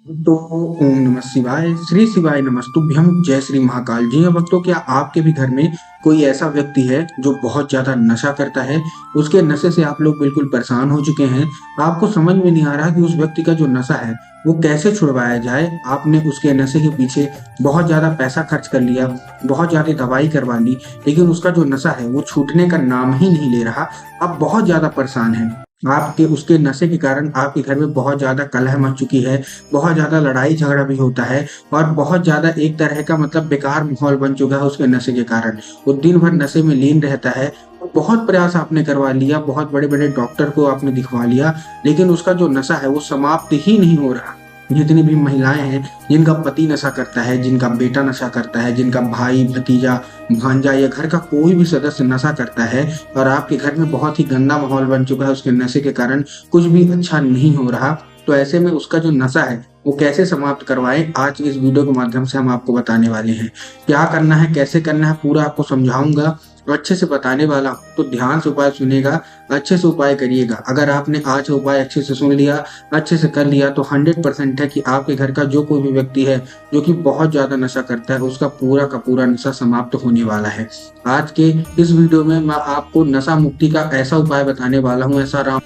तो ओम नमः शिवाय, श्री शिवाय नमस्तुभ्यम, जय श्री महाकाल। जी हाँ भक्तों, क्या आपके भी घर में कोई ऐसा व्यक्ति है जो बहुत ज्यादा नशा करता है? उसके नशे से आप लोग बिल्कुल परेशान हो चुके हैं। आपको समझ में नहीं आ रहा कि उस व्यक्ति का जो नशा है वो कैसे छुड़वाया जाए। आपने उसके नशे के पीछे बहुत ज्यादा पैसा खर्च कर लिया, बहुत ज्यादा दवाई करवा ली, लेकिन उसका जो नशा है वो छूटने का नाम ही नहीं ले रहा। आप बहुत ज्यादा परेशान हैं। आपके उसके नशे के कारण आपके घर में बहुत ज्यादा कलह मच चुकी है, बहुत ज्यादा लड़ाई झगड़ा भी होता है, और बहुत ज्यादा एक तरह का मतलब बेकार माहौल बन चुका है उसके नशे के कारण। वो दिन भर नशे में लीन रहता है। बहुत प्रयास आपने करवा लिया, बहुत बड़े बड़े डॉक्टर को आपने दिखवा लिया, लेकिन उसका जो नशा है वो समाप्त ही नहीं हो रहा। जितनी भी महिलाएं हैं जिनका पति नशा करता है, जिनका बेटा नशा करता है, जिनका भाई भतीजा भांजा या घर का कोई भी सदस्य नशा करता है, और आपके घर में बहुत ही गंदा माहौल बन चुका है उसके नशे के कारण, कुछ भी अच्छा नहीं हो रहा, तो ऐसे में उसका जो नशा है वो कैसे समाप्त करवाएं, आज इस वीडियो के माध्यम से हम आपको बताने वाले हैं। क्या करना है, कैसे करना है, पूरा आपको समझाऊंगा, अच्छे से बताने वाला हूं, तो ध्यान से उपाय सुनेगा, अच्छे से उपाय करिएगा। अगर आपने आज उपाय अच्छे से सुन लिया, अच्छे से कर लिया, तो 100% है कि आपके घर का जो कोई भी व्यक्ति है जो कि बहुत ज्यादा नशा करता है, उसका पूरा का पूरा नशा समाप्त होने वाला है। आज के इस वीडियो में मैं आपको नशा मुक्ति का ऐसा उपाय बताने वाला हूँ, ऐसा राम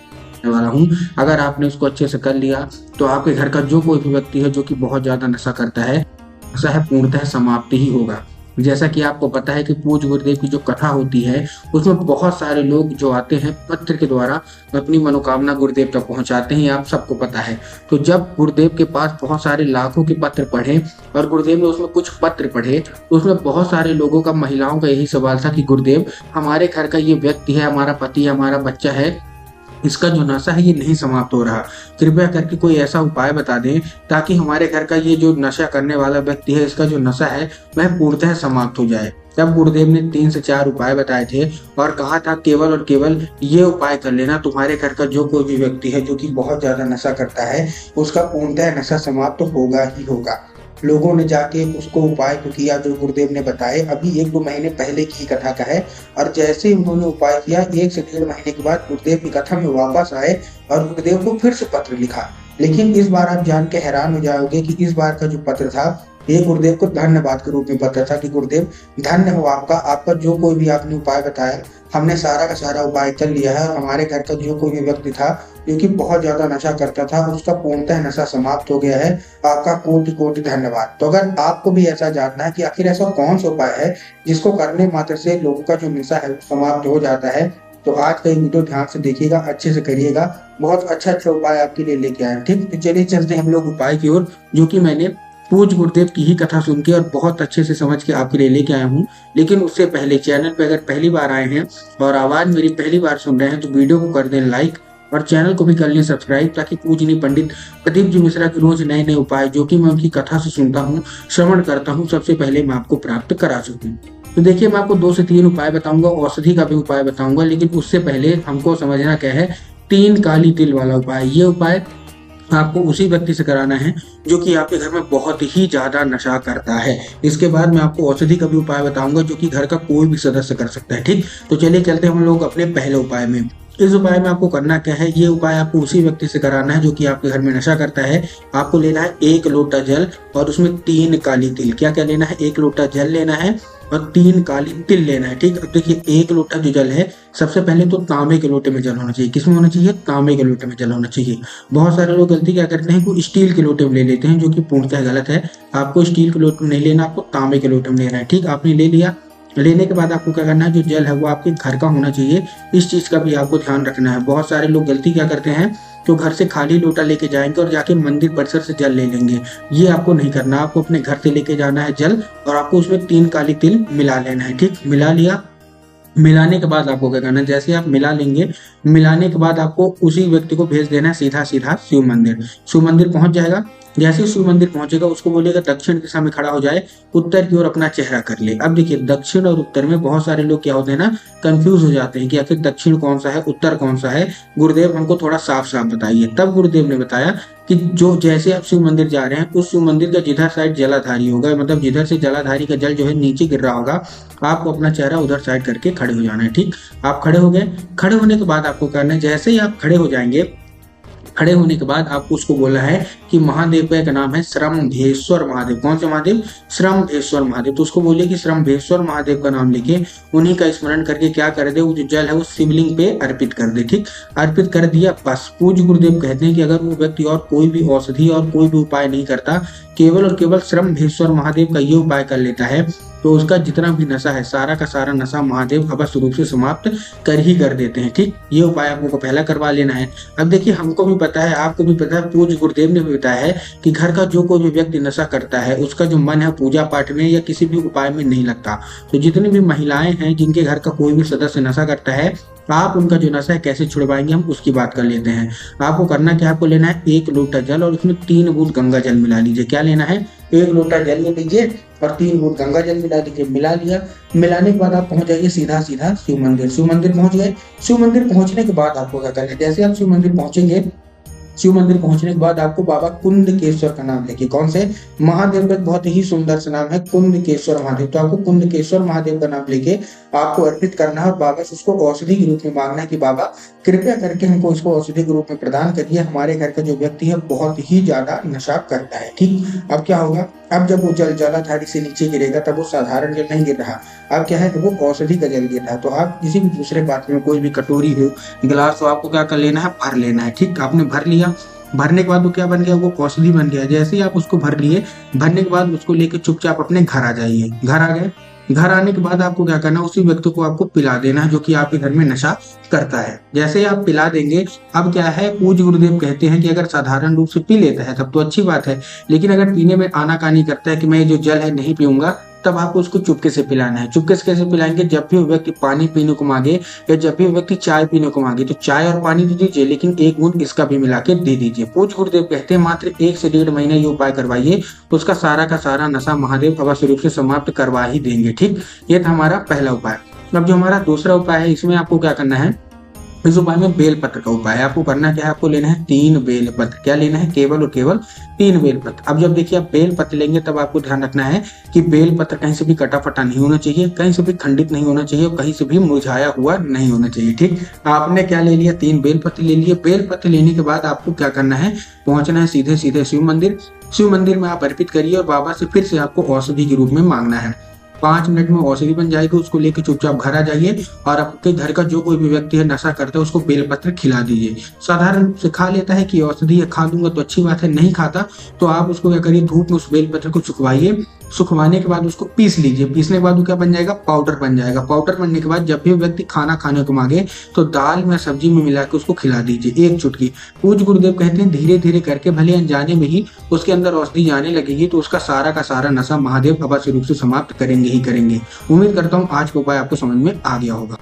वाला हूँ। अगर आपने उसको अच्छे से कर लिया तो आपके घर का जो कोई भी व्यक्ति है जो कि बहुत ज्यादा नशा करता है, नशा है पूर्णतः समाप्त ही होगा। जैसा कि आपको पता है कि पूज्य गुरुदेव की जो कथा होती है उसमें बहुत सारे लोग जो आते हैं पत्र के द्वारा अपनी मनोकामना गुरुदेव तक पहुंचाते हैं, ये आप सबको पता है। तो जब गुरुदेव के पास बहुत सारे लाखों के पत्र पढ़े और गुरुदेव ने उसमें कुछ पत्र पढ़े, तो उसमें बहुत सारे लोगों का, महिलाओं का यही सवाल था कि गुरुदेव, हमारे घर का ये व्यक्ति है, हमारा पति है, हमारा बच्चा है, इसका जो नशा है ये नहीं समाप्त हो रहा। कृपया करके कोई ऐसा उपाय बता दें ताकि हमारे घर का ये जो नशा करने वाला व्यक्ति है, इसका जो नशा है वह पूर्णतः समाप्त हो जाए। तब गुरुदेव ने 3 से 4 उपाय बताए थे और कहा था केवल और केवल ये उपाय कर लेना, तुम्हारे घर का जो कोई भी व्यक्ति है जो कि बहुत ज्यादा नशा करता है उसका पूर्णतः नशा समाप्त होगा ही होगा। लोगों ने जाके उसको उपाय को किया जो गुरुदेव ने बताए। अभी 1-2 महीने पहले की कथा का है, और जैसे ही उन्होंने उपाय किया 1 से 1.5 महीने के बाद गुरुदेव की कथा में वापस आए और गुरुदेव को फिर से पत्र लिखा। लेकिन इस बार आप जान के हैरान हो जाओगे कि इस बार का जो पत्र था ये गुरुदेव को धन्यवाद के रूप में पत्र था कि गुरुदेव धन्य हो आपका, आपका जो कोई भी आपने उपाय बताया हमने सारा का सारा उपाय कर लिया है, और हमारे घर का जो कोई भी व्यक्ति था जो कि बहुत ज्यादा नशा करता था उसका पूर्णतः नशा समाप्त हो गया है। आपका कोटि कोटि धन्यवाद। तो अगर आपको भी ऐसा जानना है कि आखिर ऐसा कौन सा उपाय है जिसको करने मात्र से लोगों का जो नशा है समाप्त हो जाता है, तो आज का ये वीडियो ध्यान से देखिएगा, अच्छे से करिएगा। बहुत अच्छा उपाय आपके लिए लेके आए। ठीक, तो चलिए चलते हैं हम लोग उपाय की ओर, जो कि मैंने पूज्य गुरुदेव की ही कथा सुन के और बहुत अच्छे से समझ के आपके लिए लेके आया हूँ। लेकिन उससे पहले चैनल पे अगर पहली बार आए हैं और आवाज मेरी पहली बार सुन रहे हैं तो वीडियो को कर दें लाइक और चैनल को भी कर लें सब्सक्राइब, ताकि पूजनीय पंडित प्रदीप जी मिश्रा के रोज नए नए उपाय जो कि मैं उनकी कथा से सुनता हूँ, श्रवण करता हूँ, सबसे पहले मैं आपको प्राप्त करा सकूँ। तो देखिए, मैं आपको 2 से 3 उपाय बताऊंगा, औषधि का भी उपाय बताऊंगा, लेकिन उससे पहले हमको समझना क्या है 3 काली तिल वाला उपाय। ये उपाय आपको उसी व्यक्ति से कराना है जो कि आपके घर में बहुत ही ज्यादा नशा करता है। इसके बाद मैं आपको औषधि का भी उपाय बताऊंगा जो कि घर का कोई भी सदस्य कर सकता है। ठीक, तो चलिए चलते हैं हम लोग अपने पहले उपाय में। इस उपाय में आपको करना क्या है, ये उपाय आपको उसी व्यक्ति से कराना है जो कि आपके घर में नशा करता है। आपको लेना है 1 लोटा जल और उसमें 3 काली तिल। क्या क्या लेना है, 1 लोटा जल लेना है और 3 काली तिल लेना है। ठीक, अब देखिए 1 लोटा जो जल है, सबसे पहले तो तांबे के लोटे में जल होना चाहिए। किसमें होना चाहिए, तांबे के लोटे में जल होना चाहिए। बहुत सारे लोग गलती क्या करते हैं कि स्टील के लोटे में ले लेते हैं, जो कि पूर्णतः गलत है। आपको स्टील के लोटे में नहीं लेना, आपको तांबे के लोटे में लेना है। ठीक, आपने ले लिया। लेने के बाद आपको क्या करना है, जो जल है वो आपके घर का होना चाहिए। इस चीज का भी आपको ध्यान रखना है। बहुत सारे लोग गलती क्या करते हैं, तो घर से खाली लोटा लेके जाएंगे और जाके मंदिर परिसर से जल ले लेंगे। ये आपको नहीं करना, आपको अपने घर से लेके जाना है जल और आपको उसमें 3 काली तिल मिला लेना है। ठीक, मिला लिया। मिलाने के बाद आपको क्या करना है, जैसे आप मिला लेंगे, मिलाने के बाद आपको उसी व्यक्ति को भेज देना है सीधा सीधा शिव मंदिर। शिव मंदिर पहुंच जाएगा। जैसे ही शिव मंदिर पहुंचेगा उसको बोलेगा दक्षिण दिशा में खड़ा हो जाए, उत्तर की ओर अपना चेहरा कर ले। अब देखिए, दक्षिण और उत्तर में बहुत सारे लोग क्या होते हैं ना, कंफ्यूज हो जाते हैं कि आखिर दक्षिण कौन सा है, उत्तर कौन सा है। गुरुदेव हमको थोड़ा साफ साफ बताइए। तब गुरुदेव ने बताया कि जो जैसे आप शिव मंदिर जा रहे हैं, उस शिव मंदिर का जिधर साइड जलाधारी होगा, मतलब जिधर से जलाधारी का जल जो है नीचे गिर रहा होगा, आपको अपना चेहरा उधर साइड करके खड़े हो जाना है। ठीक, आप खड़े हो गए। खड़े होने के बाद आपको करना है, जैसे ही आप खड़े हो जाएंगे, खड़े होने के बाद आपको उसको बोला है कि महादेव का एक नाम है श्रमभेश्वर महादेव। कौन से महादेव? श्रमभेश्वर महादेव। तो उसको बोलिए कि श्रमभेश्वर महादेव का नाम लेके उन्हीं का स्मरण करके क्या कर दे, वो जो जल है वो शिवलिंग पे अर्पित कर दे। ठीक, अर्पित कर दिया बस। पूज्य गुरुदेव कहते हैं कि अगर वो व्यक्ति और कोई भी औषधि और कोई भी उपाय नहीं करता, केवल और केवल श्रमभेश्वर महादेव का ये उपाय कर लेता है, तो उसका जितना भी नशा है सारा का सारा नशा महादेव अवश्य रूप से समाप्त कर देते हैं। ठीक, ये उपाय आपको पहला करवा लेना है। अब देखिए, हमको भी पता है, आपको भी पता है, पूज्य गुरुदेव ने भी बताया है कि घर का जो कोई भी व्यक्ति नशा करता है उसका जो मन है पूजा पाठ में या किसी भी उपाय में नहीं लगता। तो जितनी भी महिलाएं हैं जिनके घर का कोई भी सदस्य नशा करता है, आप उनका जो नशा है कैसे छुड़वाएंगे हम उसकी बात कर लेते हैं। आपको करना क्या, आपको लेना है 1 लोटा जल और उसमें 3 बूंद गंगा जल मिला लीजिए। क्या लेना है? 1 लोटा जल ले लीजिए और 3 बूंद गंगा जल मिला लीजिए। मिला लिया, मिलाने के बाद आप पहुंच जाइए सीधा सीधा शिव मंदिर। शिव मंदिर पहुंच गए। शिव मंदिर पहुंचने के बाद आपको क्या करना है, जैसे आप शिव मंदिर पहुंचेंगे, शिव मंदिर पहुंचने के बाद आपको बाबा कुंदकेश्वर का नाम लेके, कौन से? महादेव का एक बहुत ही सुंदर सा नाम है कुंदकेश्वर महादेव। तो आपको कुंदकेश्वर महादेव का नाम लेके आपको अर्पित करना है और बाबा से उसको औषधि के रूप में मांगना है कि बाबा कृपया करके हमको इसको औषधि के रूप में प्रदान करिए। हमारे घर का जो व्यक्ति है बहुत ही ज्यादा नशा करता है। ठीक, अब क्या होगा, अब जब वो जल जलाधारी से नीचे गिरेगा तब वो साधारण जल नहीं गिर रहा, अब क्या है, तो वो औषधि का जल गिर रहा है। तो आप किसी भी दूसरे पात्र में, कोई भी कटोरी हो, गिलास हो, आपको क्या कर लेना है, भर लेना है। ठीक, आपने भर लिया। भरने के बाद वो क्या बन गया, वो औषधि बन गया। जैसे ही आप उसको भर लिए, भरने के बाद उसको लेकर चुपचाप अपने घर आ जाइए। घर आ गए, घर आने के बाद आपको क्या करना है, उसी व्यक्ति को आपको पिला देना है जो कि आपके घर में नशा करता है। जैसे ही आप पिला देंगे, अब क्या है, पूज्य गुरुदेव कहते हैं कि अगर साधारण रूप से पी लेता है तब तो अच्छी बात है, लेकिन अगर पीने में आनाकानी करता है कि मैं जो जल है नहीं पीऊंगा, तब आपको उसको चुपके से पिलाना है। चुपके से कैसे पिलाएंगे, जब भी वो व्यक्ति पानी पीने को मांगे या जब भी वो व्यक्ति चाय पीने को मांगे तो चाय और पानी दे दीजिए, लेकिन 1 बूंद इसका भी मिला के दे दीजिए। पूज्य गुरुदेव कहते हैं मात्र 1 से 1.5 महीने ये उपाय करवाइए तो उसका सारा का सारा नशा महादेव अवश्य रूप से समाप्त करवा ही देंगे। ठीक, ये था हमारा पहला उपाय। अब जो हमारा दूसरा उपाय है, इसमें आपको क्या करना है, इस उपाय में बेलपत्र का उपाय है। आपको करना क्या है, आपको लेना है 3 बेलपत्र। क्या लेना है, केवल और केवल 3 बेलपत्र। अब जब देखिए आप बेलपत्र लेंगे तब आपको ध्यान रखना है कि बेलपत्र कहीं से भी कटा फटा नहीं होना चाहिए, कहीं से भी खंडित नहीं होना चाहिए, कहीं से भी मुरझाया हुआ नहीं होना चाहिए। ठीक, आपने क्या ले लिया, 3 बेलपत्र ले लिए। बेलपत्र लेने के बाद आपको क्या करना है, पहुंचना है सीधे सीधे शिव मंदिर। शिव मंदिर में आप अर्पित करिए और बाबा से फिर से आपको औषधि के रूप में मांगना है। 5 मिनट में औषधि बन जाएगी, उसको लेके चुपचाप घर आ जाइए और आपके घर का जो कोई भी व्यक्ति है नशा करता है उसको बेलपत्र खिला दीजिए। साधारण रूप से खा लेता है कि औषधि है, खा दूंगा तो अच्छी बात है, नहीं खाता तो आप उसको क्या करिए, धूप में उस बेलपत्र को सुखवाइए। सुखवाने के बाद उसको पीस लीजिए। पीसने के बाद वो क्या बन जाएगा, पाउडर बन जाएगा। पाउडर बनने के बाद जब भी व्यक्ति खाना खाने को मांगे तो दाल में सब्जी में मिला के उसको खिला दीजिए 1 चुटकी। पूज्य गुरुदेव कहते हैं धीरे धीरे करके, भले अनजाने में ही उसके अंदर औषधि जाने लगेगी तो उसका सारा का सारा नशा महादेव अवश्य रूप से समाप्त करेंगे ही करेंगे। उम्मीद करता हूँ आज का उपाय आपको समझ में आ गया होगा।